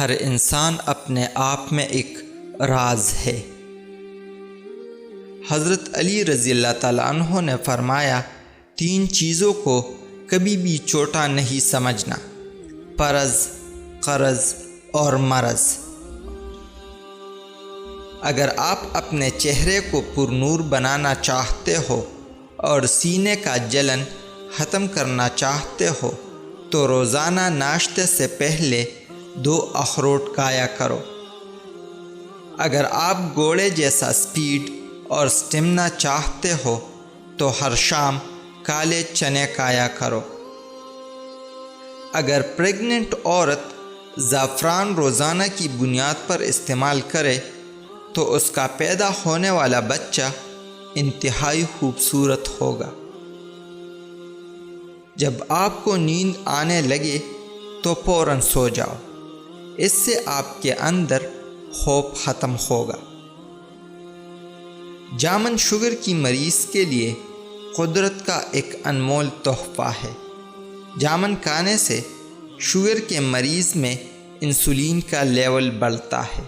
ہر انسان اپنے آپ میں ایک راز ہے۔ حضرت علی رضی اللہ تعالیٰ عنہ نے فرمایا، 3 چیزوں کو کبھی بھی چھوٹا نہیں سمجھنا: فرض، قرض اور مرض۔ اگر آپ اپنے چہرے کو پر نور بنانا چاہتے ہو اور سینے کا جلن ختم کرنا چاہتے ہو تو روزانہ ناشتے سے پہلے 2 اخروٹ کھایا کرو۔ اگر آپ گھوڑے جیسا سپیڈ اور سٹیمنا چاہتے ہو تو ہر شام کالے چنے کھایا کرو۔ اگر پریگننٹ عورت زعفران روزانہ کی بنیاد پر استعمال کرے تو اس کا پیدا ہونے والا بچہ انتہائی خوبصورت ہوگا۔ جب آپ کو نیند آنے لگے تو فوراً سو جاؤ، اس سے آپ کے اندر خوف ختم ہوگا۔ جامن شوگر کی مریض کے لیے قدرت کا ایک انمول تحفہ ہے۔ جامن کھانے سے شوگر کے مریض میں انسولین کا لیول بڑھتا ہے۔